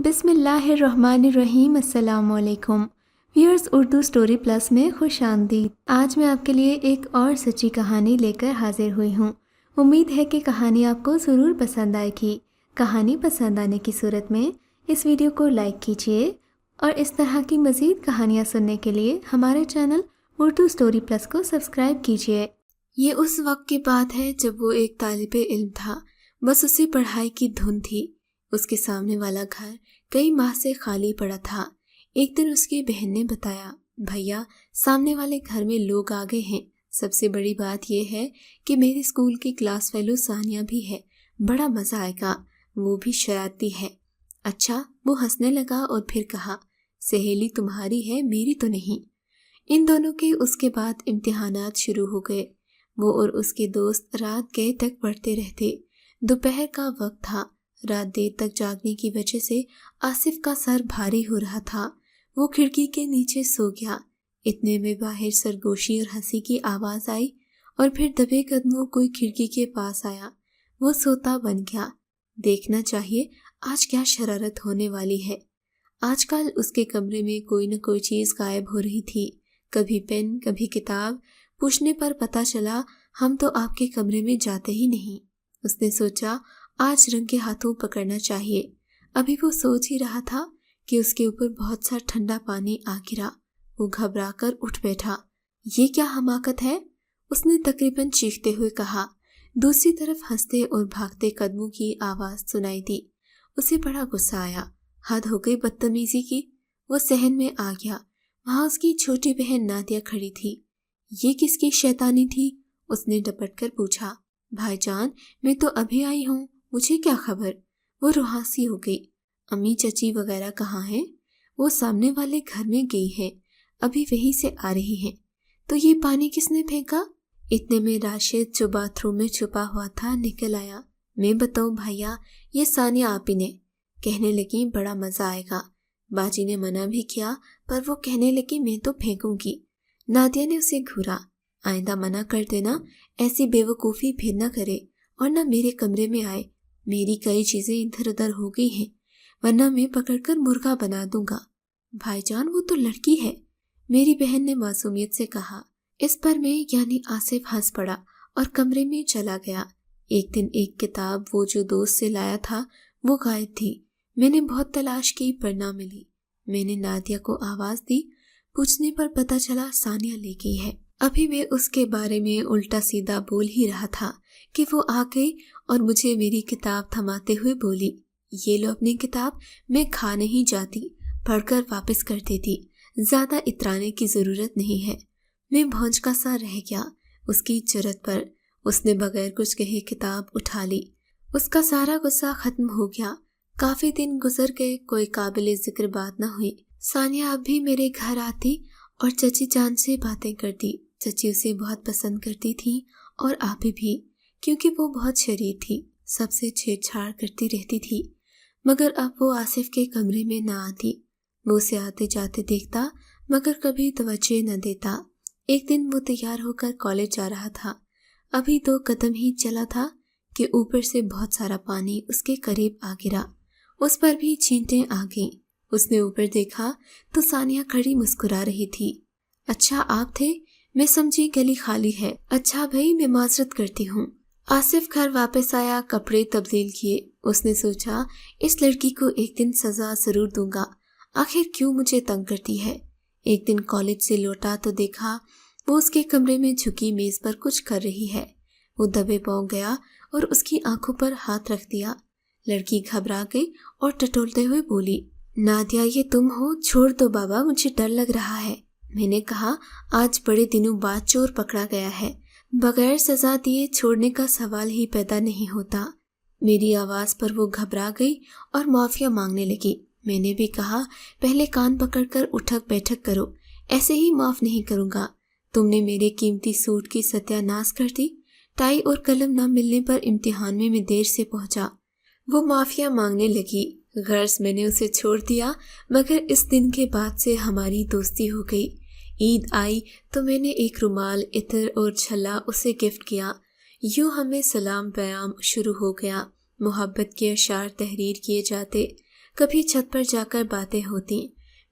بسم اللہ الرحمن الرحیم۔ السلام علیکم ویورز، اردو سٹوری پلس میں خوش آمدید۔ آج میں آپ کے لیے ایک اور سچی کہانی لے کر حاضر ہوئی ہوں۔ امید ہے کہ کہانی آپ کو ضرور پسند آئے گی۔ کہانی پسند آنے کی صورت میں اس ویڈیو کو لائک کیجیے اور اس طرح کی مزید کہانیاں سننے کے لیے ہمارے چینل اردو سٹوری پلس کو سبسکرائب کیجیے۔ یہ اس وقت کی بات ہے جب وہ ایک طالب علم تھا، بس اسے پڑھائی کی دھن تھی۔ اس کے سامنے والا گھر کئی ماہ سے خالی پڑا تھا۔ ایک دن اس کی بہن نے بتایا، بھیا سامنے والے گھر میں لوگ آ گئے ہیں، سب سے بڑی بات یہ ہے کہ میرے اسکول کی کلاس فیلو ثانیہ بھی ہے، بڑا مزہ آئے گا، وہ بھی شرارتی ہے۔ اچھا، وہ ہنسنے لگا اور پھر کہا، سہیلی تمہاری ہے، میری تو نہیں۔ ان دونوں کے اس کے بعد امتحانات شروع ہو گئے۔ وہ اور اس کے دوست رات گئے تک پڑھتے رہتے۔ دوپہر کا وقت تھا۔ رات دیر تک جاگنے کی وجہ سے آصف کا سر بھاری ہو رہا تھا۔ وہ کھڑکی کے نیچے سو گیا۔ اتنے میں باہر سرگوشی اور ہنسی کی آواز آئی اور پھر دبے قدموں کوئی کھڑکی کے پاس آیا۔ وہ سوتا بن گیا۔ دیکھنا چاہیے آج کیا شرارت ہونے والی ہے۔ آج کل اس کے کمرے میں کوئی نہ کوئی چیز غائب ہو رہی تھی، کبھی پین، کبھی کتاب۔ پوچھنے پر پتہ چلا ہم تو آپ کے کمرے میں جاتے ہی نہیں۔ اس نے سوچا آج رنگ کے ہاتھوں پکڑنا چاہیے۔ ابھی وہ سوچ ہی رہا تھا کہ اس کے اوپر بہت سا ٹھنڈا پانی آ گرا۔ وہ گھبرا کر اٹھ بیٹھا۔ یہ کیا حماقت ہے، اس نے تقریباً چیختے ہوئے کہا۔ دوسری طرف ہنستے اور بھاگتے قدموں کی آواز سنائی دی۔ اسے بڑا غصہ آیا۔ حد ہو گئی بدتمیزی کی۔ وہ صحن میں آ گیا۔ وہاں اس کی چھوٹی بہن نادیہ کھڑی تھی۔ یہ کس کی شیطانی تھی؟ اس نے ڈپٹ کر پوچھا۔ بھائی جان، میں تو ابھی آئی ہوں، مجھے کیا خبر؟ وہ روحاسی ہو گئی۔ امی چچی وغیرہ کہاں ہیں؟ وہ سامنے والے گھر میں گئی ہے، ابھی وہیں سے آ رہی ہیں۔ تو یہ پانی کس نے پھینکا؟ اتنے میں راشد جو باتھ روم میں چھپا ہوا تھا نکل آیا۔ میں بتاؤں بھائیا، یہ ثانیہ آپی نے۔ کہنے لگی بڑا مزہ آئے گا۔ باجی نے منع بھی کیا پر وہ کہنے لگی میں تو پھینکوں گی۔ نادیہ نے اسے گھورا، آئندہ منع کر دینا، ایسی بے وقوفی پھر نہ کرے اور نہ میرے کمرے میں آئے۔ میری کئی چیزیں ادھر ادھر ہو گئی ہیں، ورنہ میں پکڑ کر مرغا بنا دوں گا۔ بھائی جان، وہ تو لڑکی ہے، میری بہن نے معصومیت سے کہا۔ اس پر میں یعنی آصف ہنس پڑا اور کمرے میں چلا گیا۔ ایک دن ایک کتاب وہ جو دوست سے لایا تھا وہ غائب تھی۔ میں نے بہت تلاش کی پر نہ ملی۔ میں نے نادیہ کو آواز دی، پوچھنے پر پتہ چلا ثانیہ لے گئی ہے۔ ابھی میں اس کے بارے میں الٹا سیدھا بول ہی رہا تھا کہ وہ آ گئی اور مجھے میری کتاب تھماتے ہوئے بولی، یہ لو اپنی کتاب، میں کھا نہیں جاتی، پڑھ کر واپس کر دیتی، زیادہ اترانے کی ضرورت نہیں ہے۔ میں بھونچکا سا رہ گیا اس کی جرأت پر۔ اس نے بغیر کچھ کہے کتاب اٹھا لی۔ اس کا سارا غصہ ختم ہو گیا۔ کافی دن گزر گئے، کوئی قابل ذکر بات نہ ہوئی۔ ثانیہ اب بھی میرے گھر آتی اور چچی جان سے باتیں کرتی۔ چچی اسے بہت پسند کرتی تھی اور آپی بھی، کیونکہ وہ بہت شریر تھی، سب سے چھیڑ چھاڑ کرتی رہتی تھی۔ مگر اب وہ آصف کے کمرے میں نہ آتی۔ وہ اسے آتے جاتے دیکھتا مگر کبھی توجہ نہ دیتا۔ ایک دن وہ تیار ہو کر کالج جا رہا تھا۔ ابھی 2 قدم ہی چلا تھا کہ اوپر سے بہت سارا پانی اس کے قریب آ گرا۔ اس پر بھی چھینٹیں آ گئیں۔ اس نے اوپر دیکھا تو ثانیہ کھڑی مسکرا رہی تھی۔ اچھا آپ تھے، میں سمجھی گلی خالی ہے۔ اچھا بھائی، میں معذرت کرتی ہوں۔ آصف گھر واپس آیا، کپڑے تبدیل کیے۔ اس نے سوچا اس لڑکی کو ایک دن سزا ضرور دوں گا، آخر کیوں مجھے تنگ کرتی ہے۔ ایک دن کالج سے لوٹا تو دیکھا وہ اس کے کمرے میں جھکی میز پر کچھ کر رہی ہے۔ وہ دبے پاؤں گیا اور اس کی آنکھوں پر ہاتھ رکھ دیا۔ لڑکی گھبرا گئی اور ٹٹولتے ہوئے بولی، نادیہ یہ تم ہو؟ چھوڑ دو بابا، مجھے ڈر لگ رہا ہے۔ میں نے کہا آج بڑے دنوں بعد چور پکڑا گیا ہے، بغیر سزا دیے چھوڑنے کا سوال ہی پیدا نہیں ہوتا۔ میری آواز پر وہ گھبرا گئی اور معافیا مانگنے لگی۔ میں نے بھی کہا پہلے کان پکڑ کر اٹھک بیٹھک کرو، ایسے ہی معاف نہیں کروں گا۔ تم نے میرے قیمتی سوٹ کی ستیہ ناش کر دی۔ ٹائی اور قلم نہ ملنے پر امتحان میں دیر سے پہنچا۔ وہ معافیا مانگنے لگی۔ غرض میں نے اسے چھوڑ دیا، مگر اس دن کے بعد سے ہماری دوستی ہو گئی۔ عید آئی تو میں نے ایک رومال، عطر اور چھلا اسے گفٹ کیا۔ یوں ہمیں سلام پیام شروع ہو گیا۔ محبت کے اشعار تحریر کیے جاتے۔ कभी छत पर जाकर बातें होती।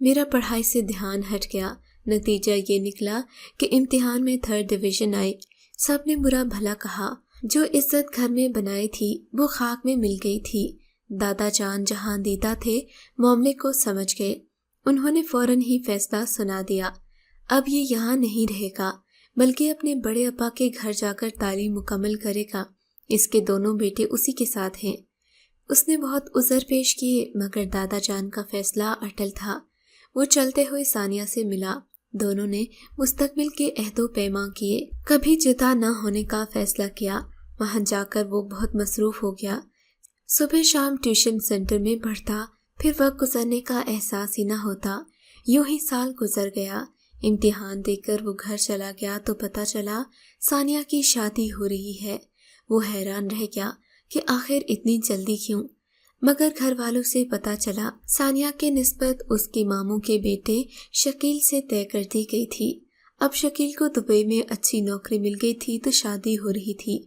मेरा पढ़ाई से ध्यान हट गया। नतीजा ये निकला कि इम्तिहान में 3rd डिवीज़न आई। सब ने बुरा भला कहा। जो इज्जत घर में बनाई थी वो खाक में मिल गई थी। दादा जान जहां दीदा थे मामले को समझ गए। उन्होंने फौरन ही फैसला सुना दिया। अब ये यहाँ नहीं रहेगा बल्कि अपने बड़े अब्बा के घर जाकर तालीम मुकम्मल करेगा। इसके दोनों बेटे उसी के साथ हैं। उसने बहुत उज़र पेश किए मगर दादा जान का फैसला अटल था। वो चलते हुए सानिया से मिला। दोनों ने मुस्तकबिल के अहदो पैमा किए, कभी जुदा न होने का फैसला किया। वहां जाकर वो बहुत मसरूफ़ हो गया। सुबह शाम ट्यूशन सेंटर में पढ़ता, फिर वक्त गुजरने का एहसास ही न होता। यूं ही साल गुजर गया। इम्तिहान देकर वो घर चला गया तो पता चला सानिया की शादी हो रही है। वो हैरान रह गया कि आखिर इतनी जल्दी क्यों, मगर घर वालों से पता चला सानिया के निस्बत उसके मामू के बेटे शकील से तय कर दी गई थी। अब शकील को दुबई में अच्छी नौकरी मिल गई थी तो शादी हो रही थी।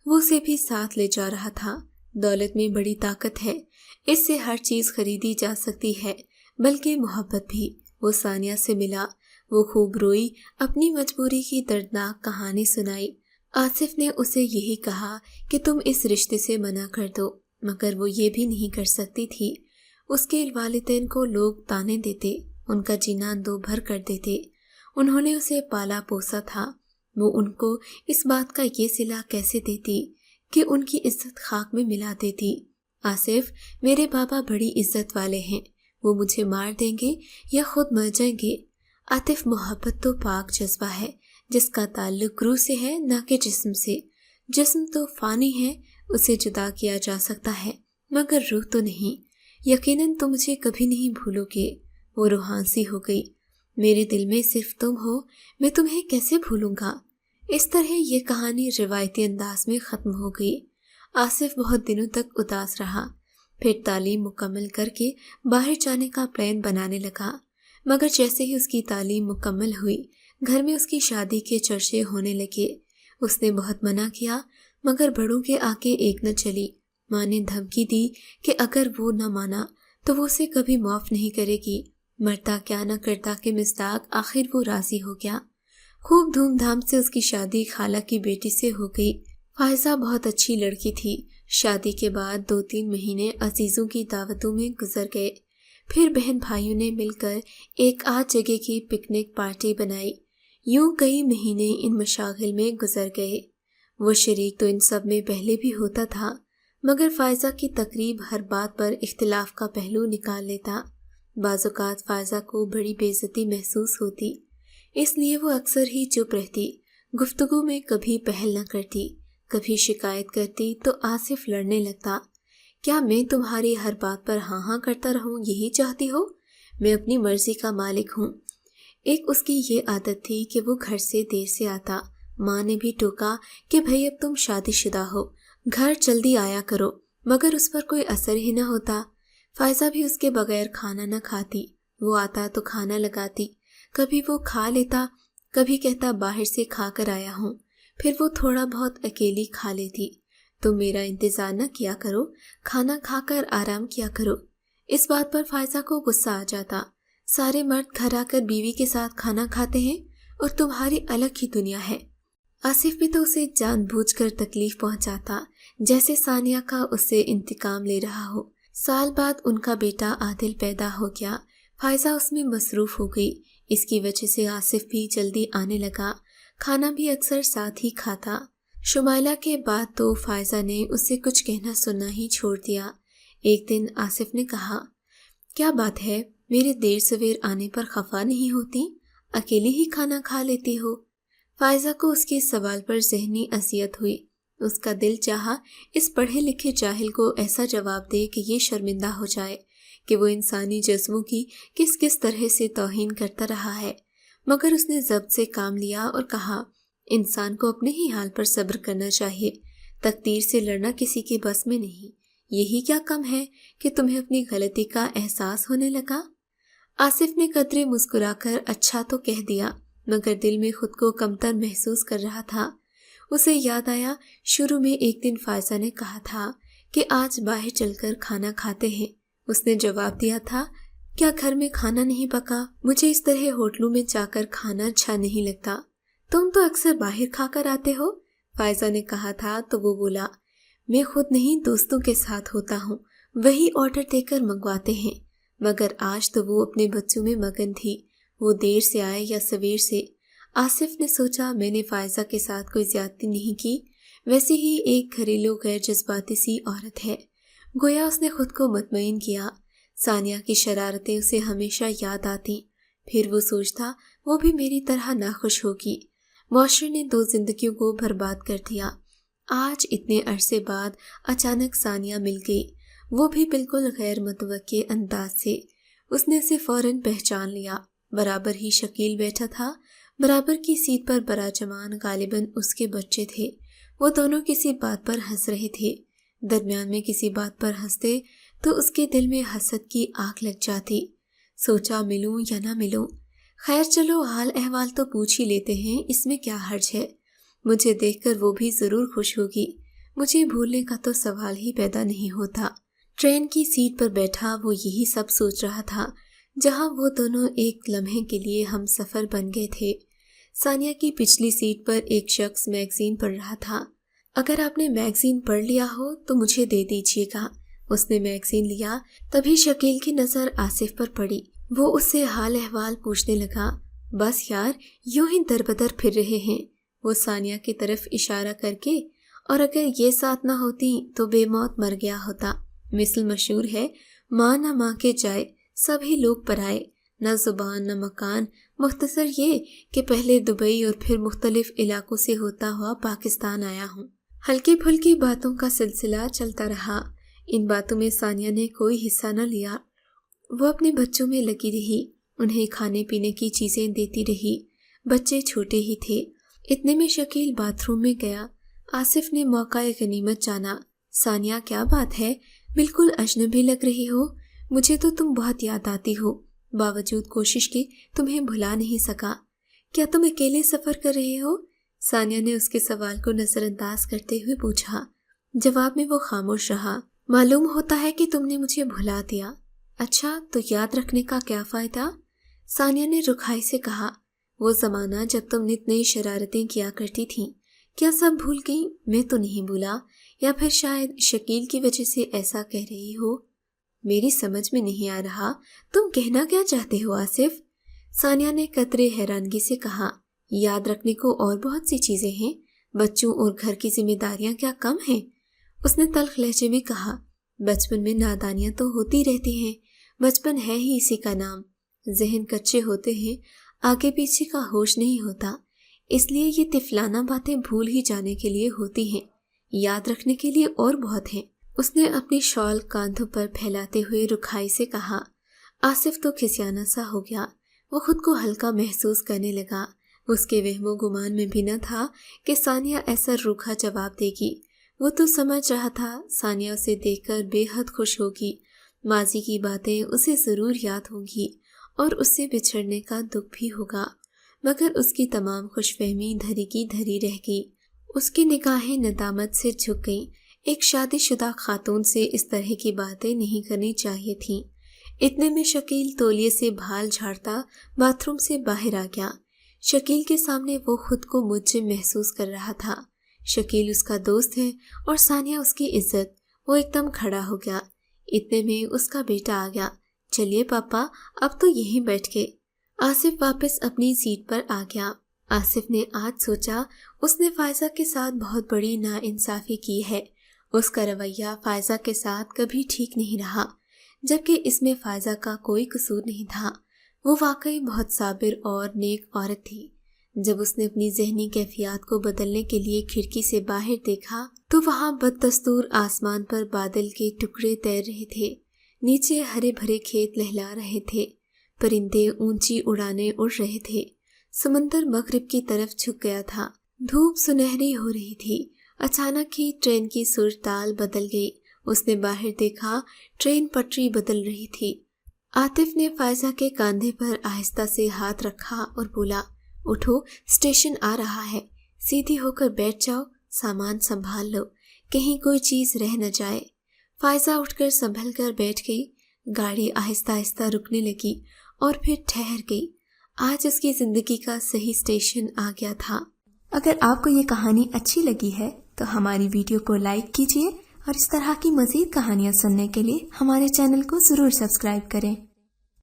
वो उसे भी साथ ले जा रहा था। दौलत में बड़ी ताकत है, इससे हर चीज़ खरीदी जा सकती है, बल्कि मोहब्बत भी। वो सानिया से मिला। वो खूब रोई, अपनी मजबूरी की दर्दनाक कहानी सुनाई। आसिफ ने उसे यही कहा कि तुम इस रिश्ते से मना कर दो, मगर वो ये भी नहीं कर सकती थी। उसके वालिदैन को लोग ताने देते, उनका जीना दो भर कर देते। उन्होंने उसे पाला पोसा था। वो उनको इस बात का ये सिला कैसे देती कि उनकी इज्जत खाक में मिला देती। आसिफ, मेरे बाबा बड़ी इज्जत वाले हैं, वो मुझे मार देंगे या खुद मर जाएंगे। आतिफ, मोहब्बत तो पाक जज्बा है जिसका ताल्लुक रूह से है न कि जिस्म से। जिस्म तो फानी है, उसे जुदा किया जा सकता है, मगर रूह तो नहीं। यकीनन तुम मुझे कभी नहीं भूलोगे। वो रूहानी हो गई। मेरे दिल में सिर्फ तुम हो, मैं तुम्हें कैसे भूलूंगा। इस तरह ये कहानी रिवायती अंदाज में ख़त्म हो गई। आसिफ बहुत दिनों तक उदास रहा। फिर तालीम मुकम्मल करके बाहर जाने का प्लान बनाने लगा, मगर जैसे ही उसकी तालीम मुकम्मल हुई घर में उसकी शादी के चर्चे होने लगे। उसने बहुत मना किया मगर बड़ों के आगे एक न चली। माँ ने धमकी दी कि अगर वो न माना तो वो उसे कभी माफ़ नहीं करेगी। मरता क्या न करता के मिस्ताक आखिर वो राजी हो गया। खूब धूमधाम से उसकी शादी खाला की बेटी से हो गई। फायजा बहुत अच्छी लड़की थी। शादी के बाद 2-3 महीने अजीज़ों की दावतों में गुजर गए। फिर बहन भाइयों ने मिलकर एक आध जगह की पिकनिक पार्टी बनाई। यूं कई महीने इन मशागिल में गुजर गए। वो शरीक तो इन सब में पहले भी होता था, मगर फायजा की तकरीब हर बात पर इख्तिलाफ का पहलू निकाल लेता। बाज़-औक़ात फायजा को बड़ी बेइज्जती महसूस होती, इसलिए वो अक्सर ही चुप रहती। गुफ्तगू में कभी पहल न करती, कभी शिकायत करती तो आसिफ लड़ने लगता। क्या मैं तुम्हारी हर बात पर हाँ हाँ करता रहूं, यही चाहती हो? मैं अपनी मर्जी का मालिक हूँ। एक उसकी ये आदत थी कि वो घर से देर से आता। माँ ने भी टोका कि भाई अब तुम शादीशुदा हो, घर जल्दी आया करो, मगर उस पर कोई असर ही न होता। फायजा भी उसके बगैर खाना न खाती। वो आता तो खाना लगाती, कभी वो खा लेता, कभी कहता बाहर से खा कर आया हूँ। फिर वो थोड़ा बहुत अकेली खा लेती। तुम मेरा इंतज़ार न किया करो, खाना खाकर आराम किया करो। इस बात पर फायजा को गुस्सा आ जाता। सारे मर्द घर आकर बीवी के साथ खाना खाते हैं और तुम्हारी अलग ही दुनिया है। आसिफ भी तो उसे जानबूझकर तकलीफ पहुंचाता, जैसे सानिया का उससे इंतकाम ले रहा हो। साल बाद उनका बेटा आदिल पैदा हो गया। फायजा उसमें मसरूफ़ हो गई। इसकी वजह से आसिफ भी जल्दी आने लगा, खाना भी अक्सर साथ ही खाता। शुमाइला के बाद तो फायजा ने उससे कुछ कहना सुनना ही छोड़ दिया। एक दिन आसिफ ने कहा, क्या बात है, मेरे देर सवेर आने पर खफा नहीं होती? अकेली ही खाना खा लेती हो? फायजा को उसके सवाल पर ज़हनी अज़ियत हुई। उसका दिल चाहा इस पढ़े लिखे जाहिल को ऐसा जवाब दे कि ये शर्मिंदा हो जाए कि वो इंसानी जज्बों की किस किस तरह से तौहीन करता रहा है, मगर उसने ज़ब्त से काम लिया और कहा, इंसान को अपने ही हाल पर सब्र करना चाहिए। तकदीर से लड़ना किसी के बस में नहीं। यही क्या कम है कि तुम्हें अपनी गलती का एहसास होने लगा? आसिफ ने कतरे मुस्कुराकर अच्छा तो कह दिया, मगर दिल में खुद को कमतर महसूस कर रहा था। उसे याद आया, शुरू में एक दिन फायजा ने कहा था कि आज बाहर चलकर खाना खाते हैं। उसने जवाब दिया था, क्या घर में खाना नहीं पका? मुझे इस तरह होटलों में जाकर खाना अच्छा नहीं लगता। तुम तो अक्सर बाहर खाकर आते हो, फायजा ने कहा था तो वो बोला, मैं खुद नहीं दोस्तों के साथ होता हूँ, वही ऑर्डर देकर मंगवाते हैं। मगर आज तो वो अपने बच्चों में मगन थी, वो देर से आए या सवेर से। आसिफ ने सोचा मैंने फायजा के साथ कोई ज्यादती नहीं की, वैसे ही एक घरेलू गैर जज्बाती सी औरत है। गोया उसने खुद को मुतमईन किया। सानिया की शरारतें उसे हमेशा याद आती। फिर वो सोचता वो भी मेरी तरह नाखुश होगी। मुआशरे ने 2 जिंदगियों को बर्बाद कर दिया। आज इतने अरसे बाद अचानक सानिया मिल गई, वो भी बिल्कुल गैर मुतवक्के अंदाज से। उसने उसे फौरन पहचान लिया। बराबर ही शकील बैठा था, बराबर की सीट पर बराजमान गालिबन उसके बच्चे थे। वो दोनों किसी बात पर हंस रहे थे। दरमियान में किसी बात पर हंसते तो उसके दिल में हसद की आग लग जाती। सोचा मिलूं या ना मिलूं, खैर चलो हाल अहवाल तो पूछ ही लेते हैं, इसमें क्या हर्ज है। मुझे देखकर वो भी जरूर खुश होगी, मुझे भूलने का तो सवाल ही पैदा नहीं होता। ट्रेन की सीट पर बैठा वो यही सब सोच रहा था, जहां वो दोनों एक लम्हे के लिए हम सफर बन गए थे। सानिया की पिछली सीट पर एक शख्स मैगजीन पढ़ रहा था। अगर आपने मैगजीन पढ़ लिया हो तो मुझे दे दीजिएगा। उसने मैगजीन लिया, तभी शकील की नजर आसिफ पर पड़ी। वो उससे हाल अहवाल पूछने लगा। बस यार, यूं ही दरबदर फिर रहे हैं, वो सानिया की तरफ इशारा करके। और अगर ये साथ ना होती तो बेमौत मर गया होता। मिसल मशहूर है, माँ न माँ के जाए, सभी लोग पराए, न जुबान न मकान। मुख्तसर ये कि पहले दुबई और फिर मुख्तलिफ इलाकों से होता हुआ पाकिस्तान आया हूँ। हल्की फुल्की बातों का सिलसिला चलता रहा। इन बातों में सानिया ने कोई हिस्सा न लिया। वो अपने बच्चों में लगी रही, उन्हें खाने पीने की चीजें देती रही। बच्चे छोटे ही थे। इतने में शकील बाथरूम में गया। आसिफ ने मौका गनीमत जाना। सानिया, क्या बात है, बिल्कुल अजनबी लग रही हो। मुझे तो तुम बहुत याद आती हो, बावजूद कोशिश के तुम्हें भुला नहीं सका। क्या तुम अकेले सफर कर रहे हो? सानिया ने उसके सवाल को नजरअंदाज करते हुए पूछा। जवाब में वो खामोश रहा। मालूम होता है कि तुमने मुझे भुला दिया। अच्छा, तो याद रखने का क्या फायदा? सानिया ने रुखाई से कहा। वो जमाना जब तुम नित नई शरारतें किया करती थी, क्या सब भूल गई? मैं तो नहीं भूला, या फिर शायद शकील की वजह से ऐसा कह रही हो। मेरी समझ में नहीं आ रहा, तुम कहना क्या चाहते हो आसिफ? सानिया ने कतरे हैरानगी से कहा। याद रखने को और बहुत सी चीजें हैं, बच्चों और घर की जिम्मेदारियां क्या कम हैं? उसने तल्ख लहजे में कहा। बचपन में नादानियां तो होती रहती हैं, बचपन है ही इसी का नाम। जहन कच्चे होते हैं, आगे पीछे का होश नहीं होता, इसलिए ये तिफलाना बातें भूल ही जाने के लिए होती हैं, याद रखने के लिए और बहुत हैं। उसने अपनी शॉल कांधों पर फैलाते हुए रुखाई से कहा। आसिफ तो खिसियाना सा हो गया। वो खुद को हल्का महसूस करने लगा। उसके वहमो गुमान में भी न था कि सानिया ऐसा रूखा जवाब देगी। वो तो समझ रहा था सानिया उसे देखकर बेहद खुश होगी, माजी की बातें उसे जरूर याद होंगी और उससे बिछड़ने का दुख भी होगा। मगर उसकी तमाम खुशफहमी धरी की धरी रह गई। उसकी निगाहें नदामत से झुक गईं। एक शादीशुदा खातून से इस तरह की बातें नहीं करनी चाहिए थीं। इतने में शकील तौलिए से भाल झाड़ता बाथरूम से बाहर आ गया। शकील के सामने वो खुद को मुझसे महसूस कर रहा था। शकील उसका दोस्त है और सानिया उसकी इज्जत। वो एकदम खड़ा हो गया। इतने में उसका बेटा आ गया। चलिए पापा, अब तो यहीं बैठ गए। आसिफ वापस अपनी सीट पर आ गया। आसिफ ने आज सोचा उसने फायजा के साथ बहुत बड़ी नाइंसाफी की है। उसका रवैया फायजा के साथ कभी ठीक नहीं रहा, जबकि इसमें फायजा का कोई कसूर नहीं था। वो वाकई बहुत साबिर और नेक औरत थी। जब उसने अपनी जहनी कैफियत को बदलने के लिए खिड़की से बाहर देखा तो वहां बददस्तूर आसमान पर बादल के टुकड़े तैर रहे थे। नीचे हरे भरे खेत लहला रहे थे। परिंदे ऊंची उड़ानें उड़ रहे थे। समंदर मगरिब की तरफ झुक गया था। धूप सुनहरी हो रही थी। अचानक ही ट्रेन की सुर ताल बदल गई। उसने बाहर देखा, ट्रेन पटरी बदल रही थी। आतिफ ने फायजा के कंधे पर आहिस्ता से हाथ रखा और बोला, उठो, स्टेशन आ रहा है, सीधी होकर बैठ जाओ, सामान संभाल लो, कहीं कोई चीज रह न जाए। फायजा उठकर संभल कर बैठ गई। گاڑی آہستہ آہستہ رکنے لگی اور پھر ٹھہر گئی۔ آج اس کی زندگی کا صحیح اسٹیشن آ گیا تھا۔ اگر آپ کو یہ کہانی اچھی لگی ہے تو ہماری ویڈیو کو لائک کیجیے اور اس طرح کی مزید کہانیاں سننے کے لیے ہمارے چینل کو ضرور سبسکرائب کریں۔